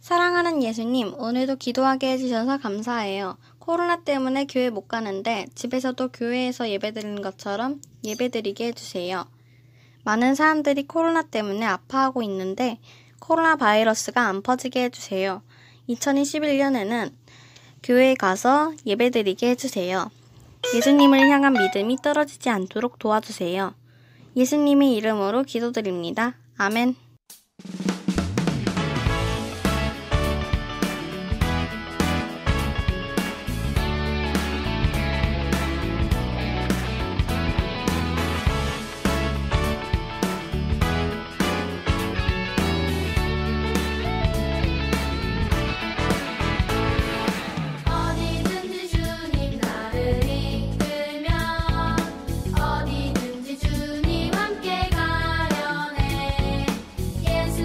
사랑하는 예수님, 오늘도 기도하게 해주셔서 감사해요. 코로나 때문에 교회 못 가는데 집에서도 교회에서 예배드리는 것처럼 예배드리게 해주세요. 많은 사람들이 코로나 때문에 아파하고 있는데 코로나 바이러스가 안 퍼지게 해주세요. 2021년에는 교회에 가서 예배드리게 해주세요. 예수님을 향한 믿음이 떨어지지 않도록 도와주세요. 예수님의 이름으로 기도드립니다. 아멘. 어디든지 주님 나를 이끌면 어디든지 주님 함께 가려네. 예수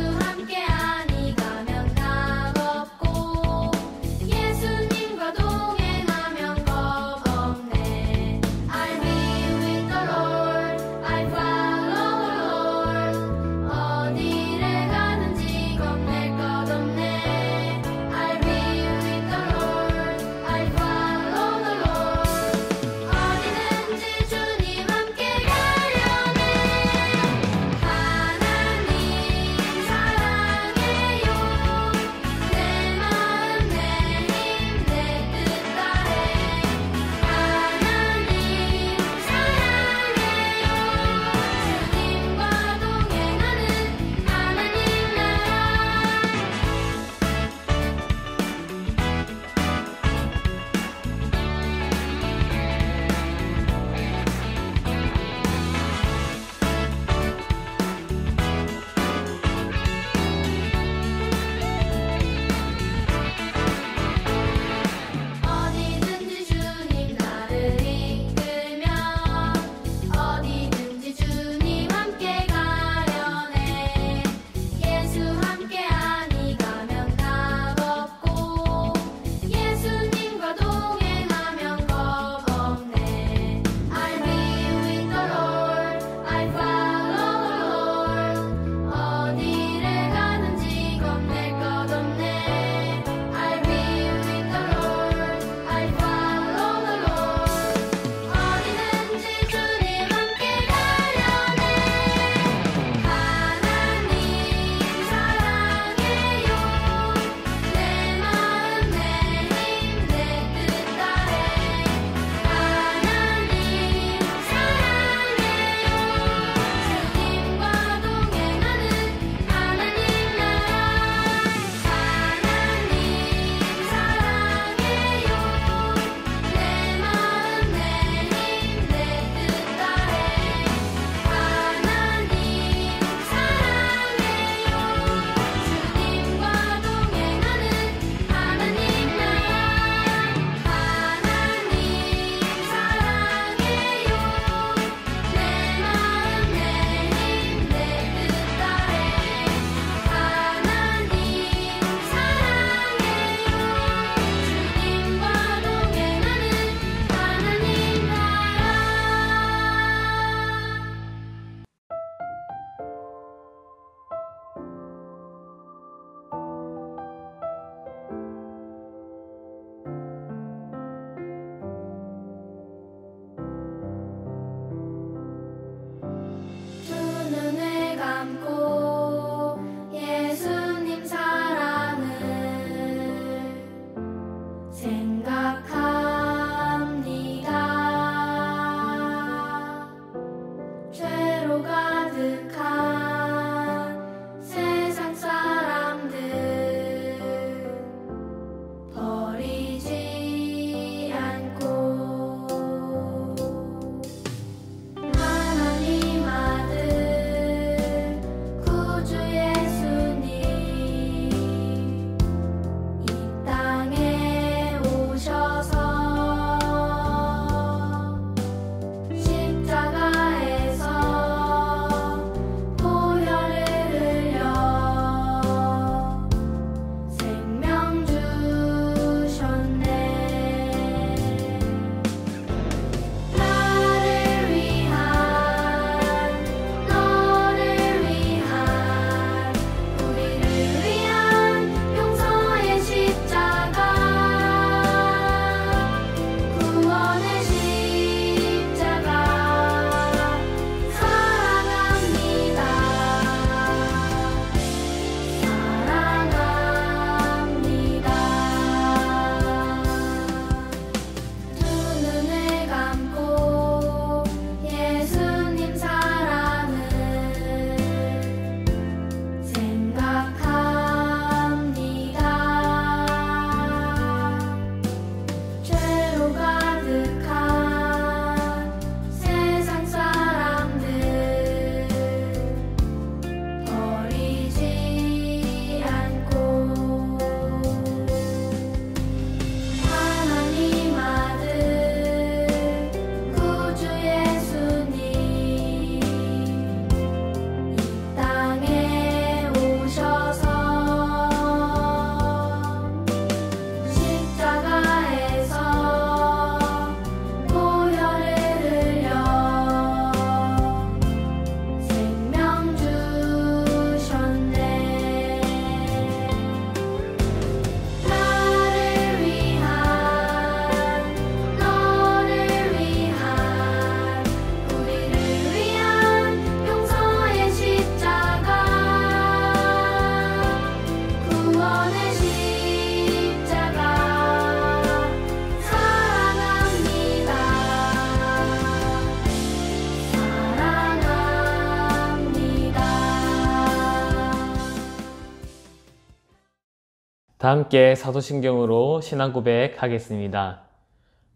다 함께 사도신경으로 신앙 고백하겠습니다.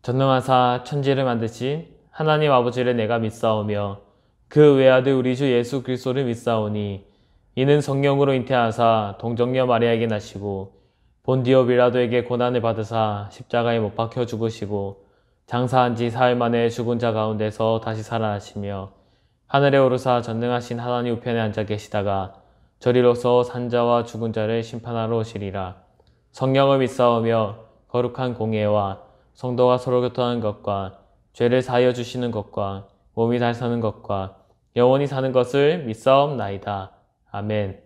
전능하사 천지를 만드신 하나님 아버지를 내가 믿사오며 그 외아들 우리 주 예수 그리스도를 믿사오니 이는 성령으로 잉태하사 동정녀 마리아에게 나시고 본디오 빌라도에게 고난을 받으사 십자가에 못 박혀 죽으시고 장사한 지 사흘 만에 죽은 자 가운데서 다시 살아나시며 하늘에 오르사 전능하신 하나님 우편에 앉아 계시다가 저리로서 산자와 죽은 자를 심판하러 오시리라. 성령을 믿사오며 거룩한 공예와 성도가 서로 교통하는 것과 죄를 사하여 주시는 것과 몸이 잘 사는 것과 영원히 사는 것을 믿사옵나이다. 아멘.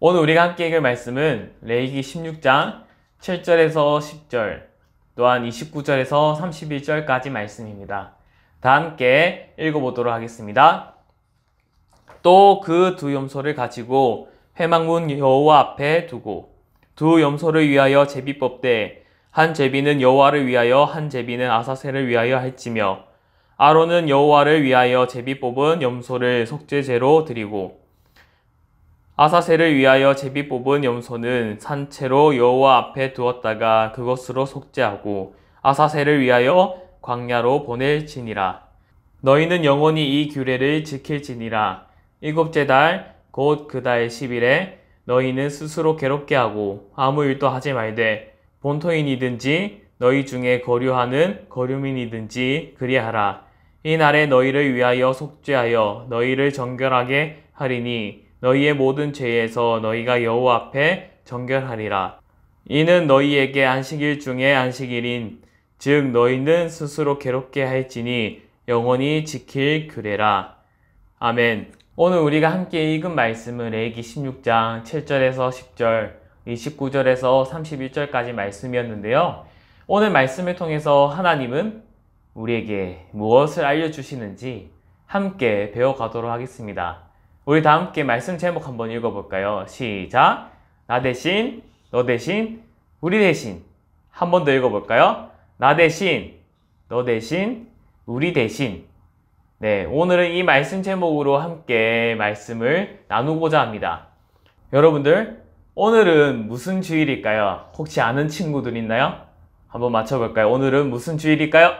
오늘 우리가 함께 읽을 말씀은 레위기 16장 7절에서 10절 또한 29절에서 31절까지 말씀입니다. 다 함께 읽어보도록 하겠습니다. 또 그 두 염소를 가지고 회막문 여호와 앞에 두고 두 염소를 위하여 제비 뽑되 한 제비는 여호와를 위하여 한 제비는 아사셀을 위하여 할지며 아론은 여호와를 위하여 제비 뽑은 염소를 속죄제로 드리고 아사셀을 위하여 제비 뽑은 염소는 산채로 여호와 앞에 두었다가 그것으로 속죄하고 아사셀을 위하여 광야로 보낼지니라. 너희는 영원히 이 규례를 지킬지니라. 일곱째 달 곧 그 달 10일에 너희는 스스로 괴롭게 하고 아무 일도 하지 말되 본토인이든지 너희 중에 거류하는 거류민이든지 그리하라. 이 날에 너희를 위하여 속죄하여 너희를 정결하게 하리니 너희의 모든 죄에서 너희가 여호와 앞에 정결하리라. 이는 너희에게 안식일 중에 안식일인 즉 너희는 스스로 괴롭게 할지니 영원히 지킬 규례라. 아멘. 오늘 우리가 함께 읽은 말씀은 레위기 16장 7절에서 10절, 29절에서 31절까지 말씀이었는데요. 오늘 말씀을 통해서 하나님은 우리에게 무엇을 알려주시는지 함께 배워가도록 하겠습니다. 우리 다 함께 말씀 제목 한번 읽어볼까요? 시작! 나 대신, 너 대신, 우리 대신. 한 번 더 읽어볼까요? 나 대신, 너 대신, 우리 대신. 네, 오늘은 이 말씀 제목으로 함께 말씀을 나누고자 합니다. 여러분들, 오늘은 무슨 주일일까요? 혹시 아는 친구들 있나요? 한번 맞춰볼까요? 오늘은 무슨 주일일까요?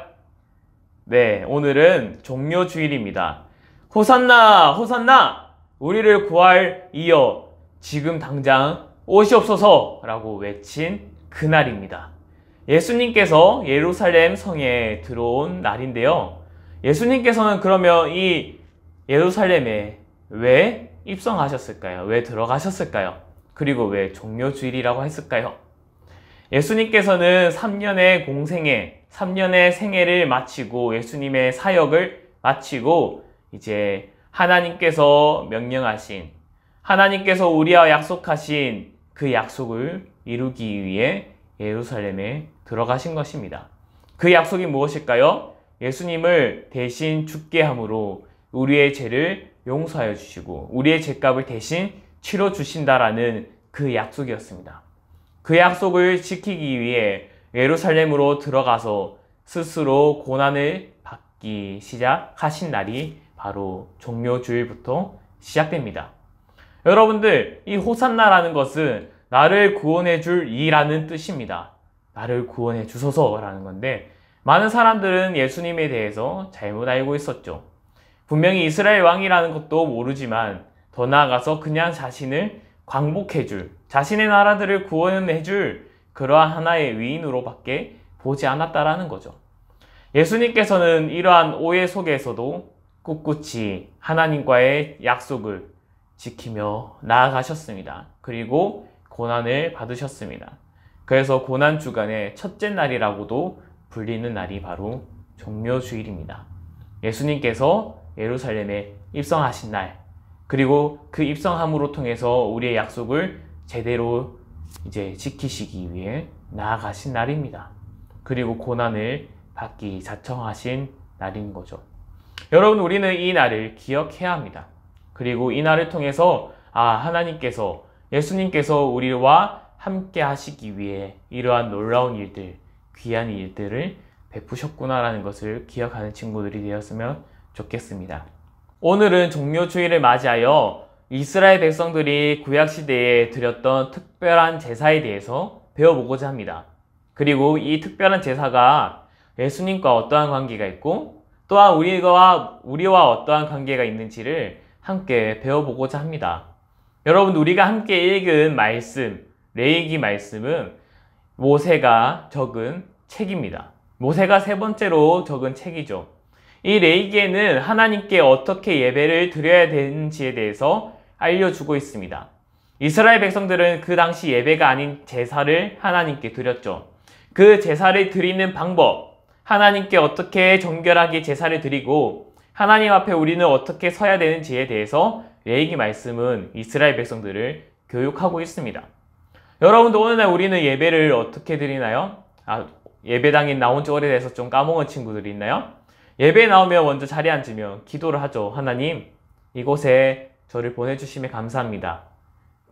네, 오늘은 종료주일입니다. 호산나! 호산나! 우리를 구할 이여 지금 당장 오시옵소서! 라고 외친 그날입니다. 예수님께서 예루살렘 성에 들어온 날인데요. 예수님께서는 그러면 이 예루살렘에 왜 입성하셨을까요? 왜 들어가셨을까요? 그리고 왜 종료주일이라고 했을까요? 예수님께서는 3년의 공생애, 3년의 생애를 마치고 예수님의 사역을 마치고 이제 하나님께서 명령하신, 하나님께서 우리와 약속하신 그 약속을 이루기 위해 예루살렘에 들어가신 것입니다. 그 약속이 무엇일까요? 예수님을 대신 죽게 함으로 우리의 죄를 용서하여 주시고 우리의 죄값을 대신 치러 주신다라는 그 약속이었습니다. 그 약속을 지키기 위해 예루살렘으로 들어가서 스스로 고난을 받기 시작하신 날이 바로 종료주일부터 시작됩니다. 여러분들, 이 호산나라는 것은 나를 구원해 줄 이라는 뜻입니다. 나를 구원해 주소서라는 건데 많은 사람들은 예수님에 대해서 잘못 알고 있었죠. 분명히 이스라엘 왕이라는 것도 모르지만 더 나아가서 그냥 자신을 광복해 줄, 자신의 나라들을 구원해 줄 그러한 하나의 위인으로밖에 보지 않았다라는 거죠. 예수님께서는 이러한 오해 속에서도 꿋꿋이 하나님과의 약속을 지키며 나아가셨습니다. 그리고 고난을 받으셨습니다. 그래서 고난 주간의 첫째 날이라고도 불리는 날이 바로 종료주일입니다. 예수님께서 예루살렘에 입성하신 날, 그리고 그 입성함으로 통해서 우리의 약속을 제대로 이제 지키시기 위해 나아가신 날입니다. 그리고 고난을 받기 자청하신 날인 거죠. 여러분, 우리는 이 날을 기억해야 합니다. 그리고 이 날을 통해서 하나님께서, 예수님께서 우리와 함께 하시기 위해 이러한 놀라운 일들, 귀한 일들을 베푸셨구나라는 것을 기억하는 친구들이 되었으면 좋겠습니다. 오늘은 종료주일을 맞이하여 이스라엘 백성들이 구약시대에 드렸던 특별한 제사에 대해서 배워보고자 합니다. 그리고 이 특별한 제사가 예수님과 어떠한 관계가 있고 또한 우리와 어떠한 관계가 있는지를 함께 배워보고자 합니다. 여러분, 우리가 함께 읽은 말씀, 레위기 말씀은 모세가 적은 책입니다. 모세가 세 번째로 적은 책이죠. 이 레위기에는 하나님께 어떻게 예배를 드려야 되는지에 대해서 알려주고 있습니다. 이스라엘 백성들은 그 당시 예배가 아닌 제사를 하나님께 드렸죠. 그 제사를 드리는 방법, 하나님께 어떻게 정결하게 제사를 드리고 하나님 앞에 우리는 어떻게 서야 되는지에 대해서 레위기 말씀은 이스라엘 백성들을 교육하고 있습니다. 여러분도 오늘날 우리는 예배를 어떻게 드리나요? 예배당에 나온 지 오래돼서 좀 까먹은 친구들이 있나요? 예배에 나오면 먼저 자리에 앉으면 기도를 하죠. 하나님, 이곳에 저를 보내주심에 감사합니다.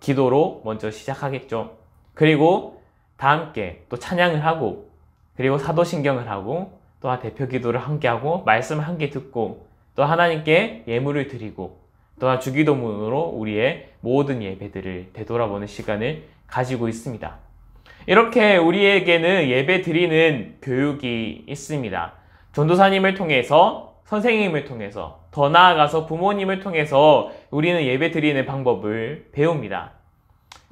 기도로 먼저 시작하겠죠. 그리고 다 함께 또 찬양을 하고, 그리고 사도신경을 하고, 또 대표 기도를 함께 하고, 말씀을 함께 듣고, 또 하나님께 예물을 드리고, 또한 주기도문으로 우리의 모든 예배들을 되돌아보는 시간을 가지고 있습니다. 이렇게 우리에게는 예배 드리는 교육이 있습니다. 전도사님을 통해서, 선생님을 통해서, 더 나아가서 부모님을 통해서 우리는 예배 드리는 방법을 배웁니다.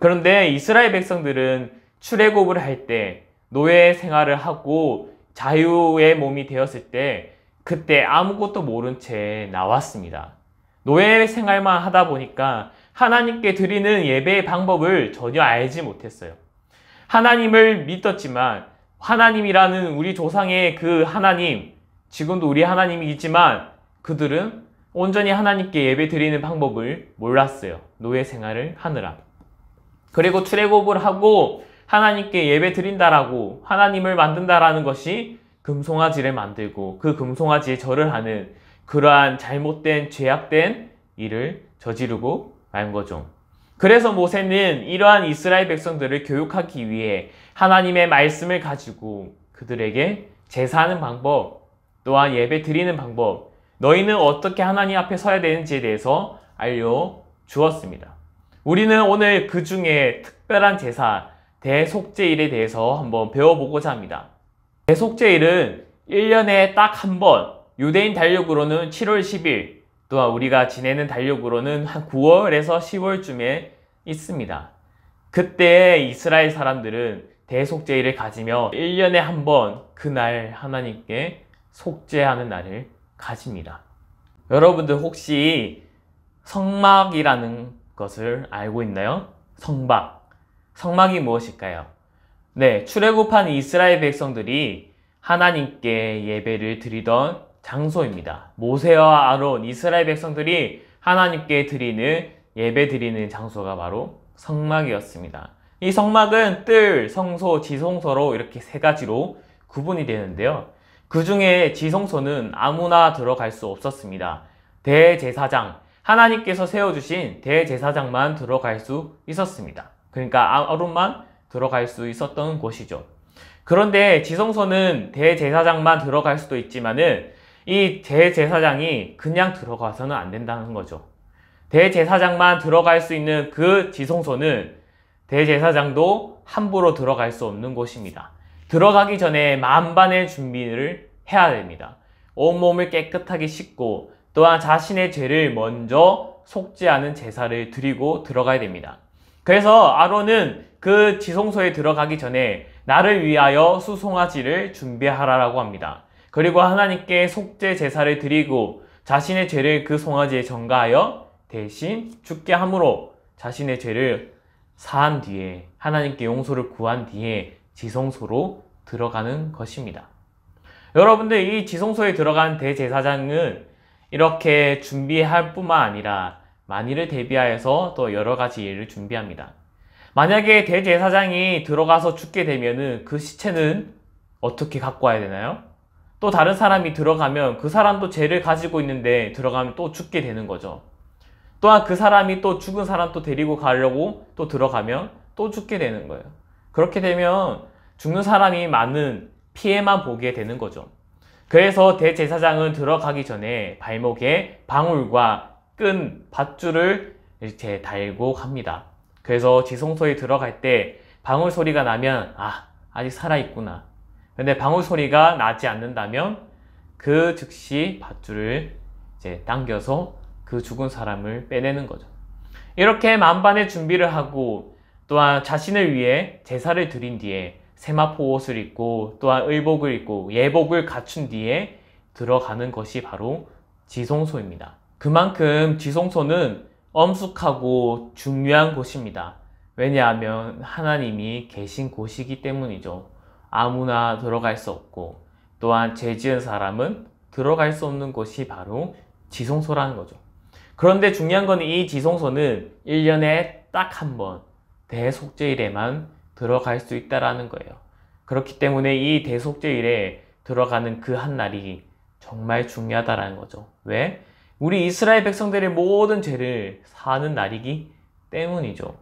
그런데 이스라엘 백성들은 출애굽을 할 때, 노예 생활을 하고 자유의 몸이 되었을 때 그때 아무것도 모른 채 나왔습니다. 노예 생활만 하다 보니까 하나님께 드리는 예배의 방법을 전혀 알지 못했어요. 하나님을 믿었지만 하나님이라는 우리 조상의 그 하나님, 지금도 우리 하나님이지만 그들은 온전히 하나님께 예배 드리는 방법을 몰랐어요. 노예 생활을 하느라. 그리고 출애굽을 하고 하나님께 예배 드린다라고 하나님을 만든다라는 것이 금송아지를 만들고 그 금송아지에 절을 하는 그러한 잘못된 죄악된 일을 저지르고 만 거죠. 그래서 모세는 이러한 이스라엘 백성들을 교육하기 위해 하나님의 말씀을 가지고 그들에게 제사하는 방법, 또한 예배 드리는 방법, 너희는 어떻게 하나님 앞에 서야 되는지에 대해서 알려주었습니다. 우리는 오늘 그 중에 특별한 제사, 대속죄일에 대해서 한번 배워보고자 합니다. 대속죄일은 1년에 딱 한 번, 유대인 달력으로는 7월 10일, 또한 우리가 지내는 달력으로는 한 9월에서 10월쯤에 있습니다. 그때 이스라엘 사람들은 대속죄일을 가지며 1년에 한 번 그날 하나님께 속죄하는 날을 가집니다. 여러분들 혹시 성막이라는 것을 알고 있나요? 성막이 무엇일까요? 네, 출애굽한 이스라엘 백성들이 하나님께 예배를 드리던 장소입니다. 모세와 아론, 이스라엘 백성들이 하나님께 드리는 예배 드리는 장소가 바로 성막이었습니다. 이 성막은 뜰, 성소, 지성소로 이렇게 세 가지로 구분이 되는데요. 그 중에 지성소는 아무나 들어갈 수 없었습니다. 대제사장, 하나님께서 세워주신 대제사장만 들어갈 수 있었습니다. 그러니까 아론만 들어갈 수 있었던 곳이죠. 그런데 지성소는 대제사장만 들어갈 수도 있지만은 이 대제사장이 그냥 들어가서는 안 된다는 거죠. 대제사장만 들어갈 수 있는 그 지성소는 대제사장도 함부로 들어갈 수 없는 곳입니다. 들어가기 전에 만반의 준비를 해야 됩니다. 온몸을 깨끗하게 씻고 또한 자신의 죄를 먼저 속죄하는 제사를 드리고 들어가야 됩니다. 그래서 아론은 그 지성소에 들어가기 전에 나를 위하여 수송아지를 준비하라라고 합니다. 그리고 하나님께 속죄 제사를 드리고 자신의 죄를 그 송아지에 전가하여 대신 죽게 함으로 자신의 죄를 사한 뒤에 하나님께 용서를 구한 뒤에 지성소로 들어가는 것입니다. 여러분들, 이 지성소에 들어간 대제사장은 이렇게 준비할 뿐만 아니라 만일을 대비하여서 또 여러 가지 일을 준비합니다. 만약에 대제사장이 들어가서 죽게 되면은 그 시체는 어떻게 갖고 와야 되나요? 또 다른 사람이 들어가면 그 사람도 죄를 가지고 있는데 들어가면 또 죽게 되는 거죠. 또한 그 사람이 또 죽은 사람 또 데리고 가려고 또 들어가면 또 죽게 되는 거예요. 그렇게 되면 죽는 사람이 많은 피해만 보게 되는 거죠. 그래서 대제사장은 들어가기 전에 발목에 방울과 끈 밧줄을 이렇게 달고 갑니다. 그래서 지성소에 들어갈 때 방울 소리가 나면 아직 살아있구나. 근데 방울 소리가 나지 않는다면 그 즉시 밧줄을 이제 당겨서 그 죽은 사람을 빼내는 거죠. 이렇게 만반의 준비를 하고 또한 자신을 위해 제사를 드린 뒤에 세마포 옷을 입고 또한 의복을 입고 예복을 갖춘 뒤에 들어가는 것이 바로 지성소입니다. 그만큼 지성소는 엄숙하고 중요한 곳입니다. 왜냐하면 하나님이 계신 곳이기 때문이죠. 아무나 들어갈 수 없고 또한 죄 지은 사람은 들어갈 수 없는 곳이 바로 지성소라는 거죠. 그런데 중요한 건 이 지성소는 1년에 딱 한 번 대속죄일에만 들어갈 수 있다라는 거예요. 그렇기 때문에 이 대속죄일에 들어가는 그 한 날이 정말 중요하다라는 거죠. 왜? 우리 이스라엘 백성들의 모든 죄를 사하는 날이기 때문이죠.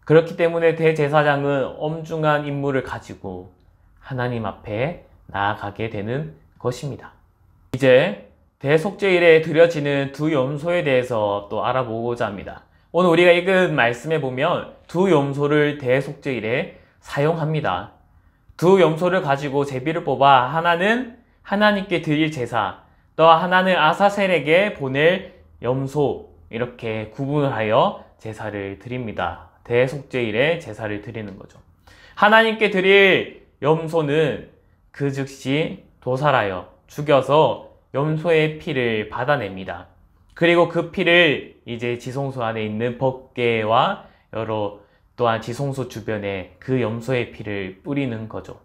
그렇기 때문에 대제사장은 엄중한 임무를 가지고 하나님 앞에 나아가게 되는 것입니다. 이제 대속죄일에 드려지는 두 염소에 대해서 또 알아보고자 합니다. 오늘 우리가 읽은 말씀에 보면 두 염소를 대속죄일에 사용합니다. 두 염소를 가지고 제비를 뽑아 하나는 하나님께 드릴 제사, 또 하나는 아사셀에게 보낼 염소, 이렇게 구분을 하여 제사를 드립니다. 대속죄일에 제사를 드리는 거죠. 하나님께 드릴 염소는 그 즉시 도살하여 죽여서 염소의 피를 받아냅니다. 그리고 그 피를 이제 지성소 안에 있는 법궤와 여러 또한 지성소 주변에 그 염소의 피를 뿌리는 거죠.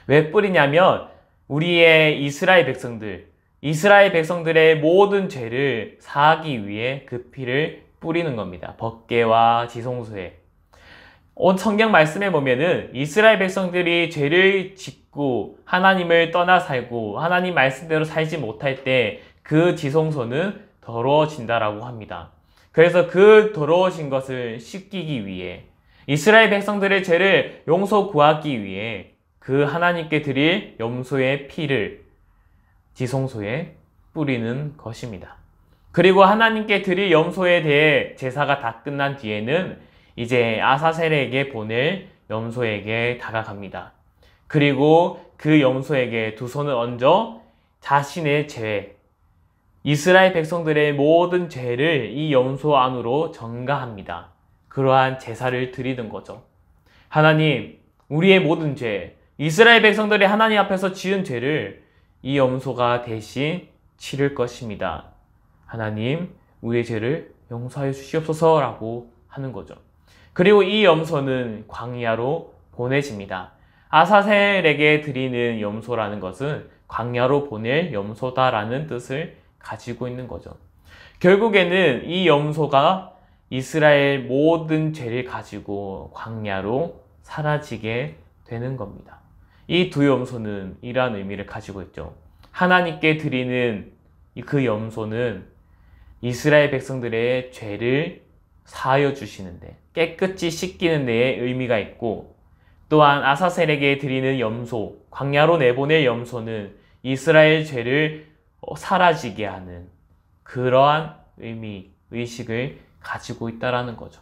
왜 뿌리냐면 우리의 이스라엘 백성들의 모든 죄를 사하기 위해 그 피를 뿌리는 겁니다. 법궤와 지성소에. 성경 말씀에 보면은 이스라엘 백성들이 죄를 짓고 하나님을 떠나 살고 하나님 말씀대로 살지 못할 때 그 지성소는 더러워진다라고 합니다. 그래서 그 더러워진 것을 씻기기 위해 이스라엘 백성들의 죄를 용서 구하기 위해 그 하나님께 드릴 염소의 피를 지성소에 뿌리는 것입니다. 그리고 하나님께 드릴 염소에 대해 제사가 다 끝난 뒤에는 이제 아사셀에게 보낼 염소에게 다가갑니다. 그리고 그 염소에게 두 손을 얹어 자신의 죄, 이스라엘 백성들의 모든 죄를 이 염소 안으로 전가합니다. 그러한 제사를 드리는 거죠. 하나님, 우리의 모든 죄, 이스라엘 백성들이 하나님 앞에서 지은 죄를 이 염소가 대신 치를 것입니다. 하나님, 우리의 죄를 용서하여 주시옵소서라고 하는 거죠. 그리고 이 염소는 광야로 보내집니다. 아사셀에게 드리는 염소라는 것은 광야로 보낼 염소다라는 뜻을 가지고 있는 거죠. 결국에는 이 염소가 이스라엘 모든 죄를 가지고 광야로 사라지게 되는 겁니다. 이 두 염소는 이러한 의미를 가지고 있죠. 하나님께 드리는 그 염소는 이스라엘 백성들의 죄를 사하여 주시는데 깨끗이 씻기는 데에 의미가 있고, 또한 아사셀에게 드리는 염소, 광야로 내보낼 염소는 이스라엘 죄를 사라지게 하는 그러한 의식을 가지고 있다라는 거죠.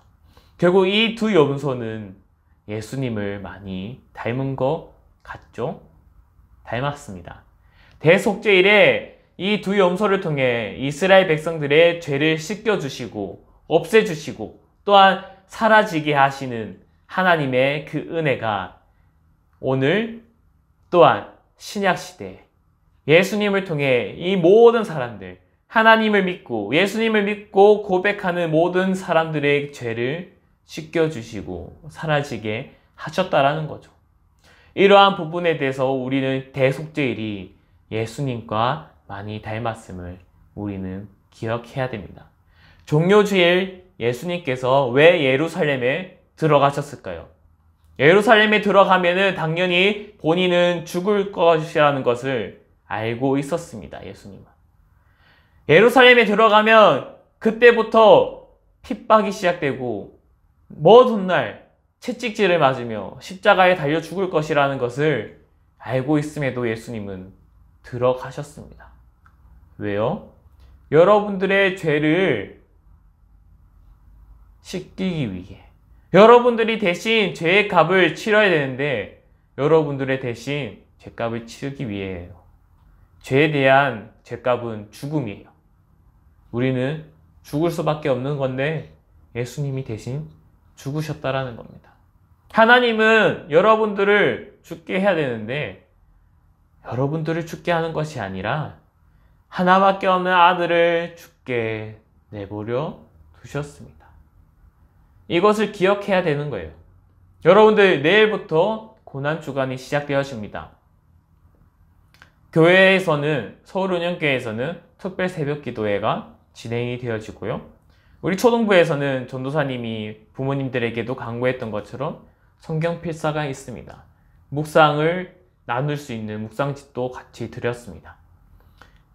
결국 이 두 염소는 예수님을 많이 닮은 것 같죠? 닮았습니다. 대속죄일에 이 두 염소를 통해 이스라엘 백성들의 죄를 씻겨주시고 없애주시고 또한 사라지게 하시는 하나님의 그 은혜가 오늘 또한 신약시대에 예수님을 통해 이 모든 사람들, 하나님을 믿고 예수님을 믿고 고백하는 모든 사람들의 죄를 씻겨주시고 사라지게 하셨다라는 거죠. 이러한 부분에 대해서 우리는 대속죄일이 예수님과 많이 닮았음을 우리는 기억해야 됩니다. 종료주일 예수님께서 왜 예루살렘에 들어가셨을까요? 예루살렘에 들어가면은 당연히 본인은 죽을 것이라는 것을 알고 있었습니다. 예수님은. 예루살렘에 들어가면 그때부터 핍박이 시작되고 먼 훗날 채찍질을 맞으며 십자가에 달려 죽을 것이라는 것을 알고 있음에도 예수님은 들어가셨습니다. 왜요? 여러분들의 죄를 씻기기 위해. 여러분들이 대신 죄의 값을 치러야 되는데 여러분들의 대신 죄값을 치르기 위해예요. 죄에 대한 죄값은 죽음이에요. 우리는 죽을 수밖에 없는 건데 예수님이 대신 죽으셨다라는 겁니다. 하나님은 여러분들을 죽게 해야 되는데 여러분들을 죽게 하는 것이 아니라 하나밖에 없는 아들을 죽게 내버려 두셨습니다. 이것을 기억해야 되는 거예요. 여러분들 내일부터 고난주간이 시작되어집니다. 교회에서는 서울은영교회에서는 특별 새벽기도회가 진행이 되어지고요. 우리 초등부에서는 전도사님이 부모님들에게도 강구했던 것처럼 성경 필사가 있습니다. 묵상을 나눌 수 있는 묵상집도 같이 드렸습니다.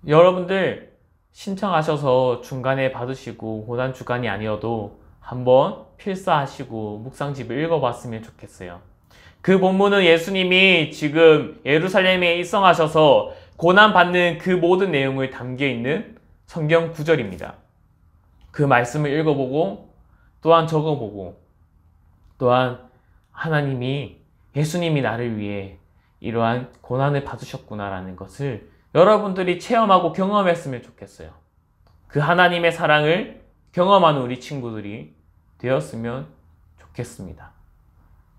여러분들 신청하셔서 중간에 받으시고 고난주간이 아니어도 한번 필사하시고 묵상집을 읽어봤으면 좋겠어요. 그 본문은 예수님이 지금 예루살렘에 입성하셔서 고난받는 그 모든 내용을 담겨있는 성경 구절입니다. 그 말씀을 읽어보고 또한 적어보고 또한 하나님이 예수님이 나를 위해 이러한 고난을 받으셨구나라는 것을 여러분들이 체험하고 경험했으면 좋겠어요. 그 하나님의 사랑을 경험하는 우리 친구들이 되었으면 좋겠습니다.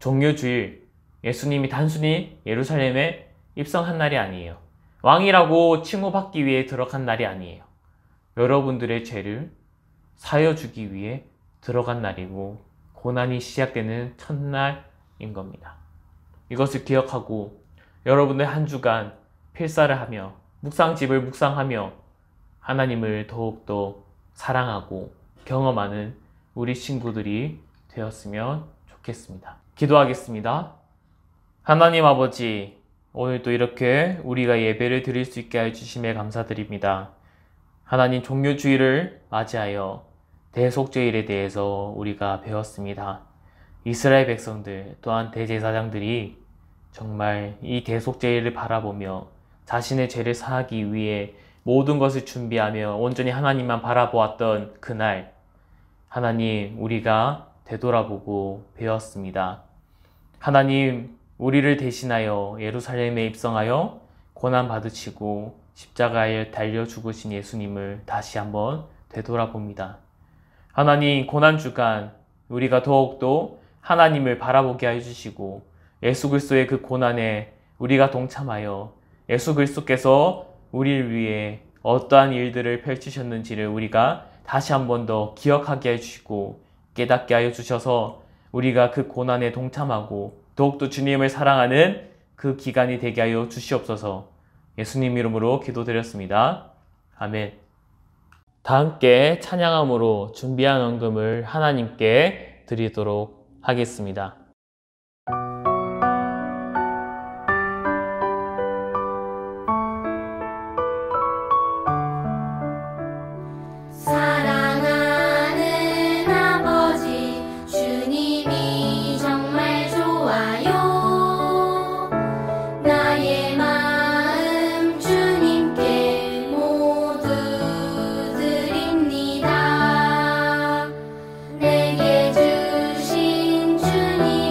종료주일, 예수님이 단순히 예루살렘에 입성한 날이 아니에요. 왕이라고 칭호받기 위해 들어간 날이 아니에요. 여러분들의 죄를 사여주기 위해 들어간 날이고 고난이 시작되는 첫날인 겁니다. 이것을 기억하고 여러분들 한 주간 필사를 하며 묵상집을 묵상하며 하나님을 더욱더 사랑하고 경험하는 우리 친구들이 되었으면 좋겠습니다. 기도하겠습니다. 하나님 아버지, 오늘도 이렇게 우리가 예배를 드릴 수 있게 해주심에 감사드립니다. 하나님 종료주일을 맞이하여 대속죄일에 대해서 우리가 배웠습니다. 이스라엘 백성들 또한 대제사장들이 정말 이 대속죄일을 바라보며 자신의 죄를 사하기 위해 모든 것을 준비하며 온전히 하나님만 바라보았던 그날 하나님 우리가 되돌아보고 배웠습니다. 하나님 우리를 대신하여 예루살렘에 입성하여 고난 받으시고 십자가에 달려 죽으신 예수님을 다시 한번 되돌아봅니다. 하나님 고난주간 우리가 더욱더 하나님을 바라보게 해주시고 예수 그리스도의 그 고난에 우리가 동참하여 예수 그리스도께서 우리를 위해 어떠한 일들을 펼치셨는지를 우리가 다시 한 번 더 기억하게 해주시고 깨닫게 하여 주셔서 우리가 그 고난에 동참하고 더욱더 주님을 사랑하는 그 기간이 되게 하여 주시옵소서. 예수님 이름으로 기도드렸습니다. 아멘. 다 함께 찬양함으로 준비한 헌금을 하나님께 드리도록 하겠습니다. 사랑하는 아버지 주님이 정말 좋아요. 나의 마음 주님께 모두 드립니다. 내게 주신 주님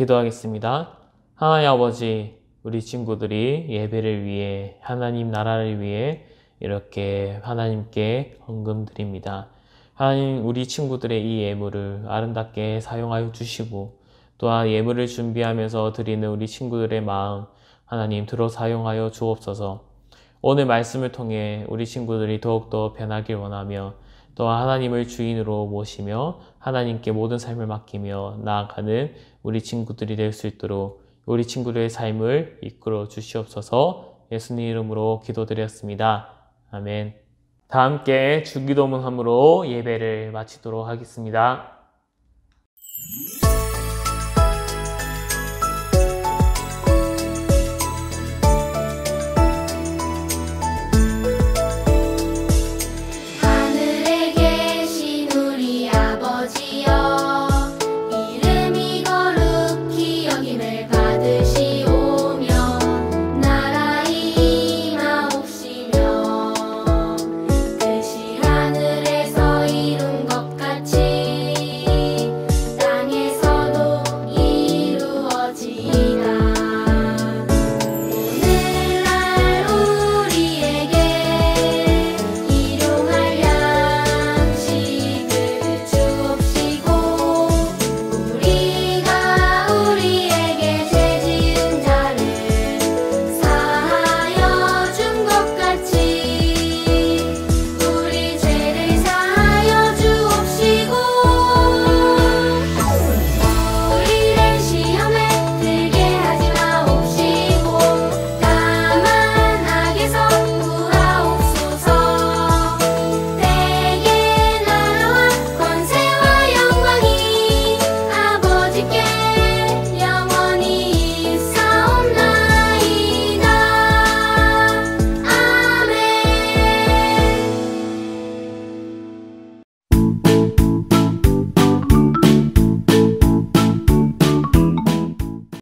기도하겠습니다. 하나님 아버지, 우리 친구들이 예배를 위해, 하나님 나라를 위해 이렇게 하나님께 헌금 드립니다. 하나님, 우리 친구들의 이 예물을 아름답게 사용하여 주시고, 또한 예물을 준비하면서 드리는 우리 친구들의 마음, 하나님 들어 사용하여 주옵소서. 오늘 말씀을 통해 우리 친구들이 더욱더 변하길 원하며, 또한 하나님을 주인으로 모시며 하나님께 모든 삶을 맡기며 나아가는 우리 친구들이 될 수 있도록 우리 친구들의 삶을 이끌어 주시옵소서. 예수님 이름으로 기도드렸습니다. 아멘. 다 함께 주기도문함으로 예배를 마치도록 하겠습니다.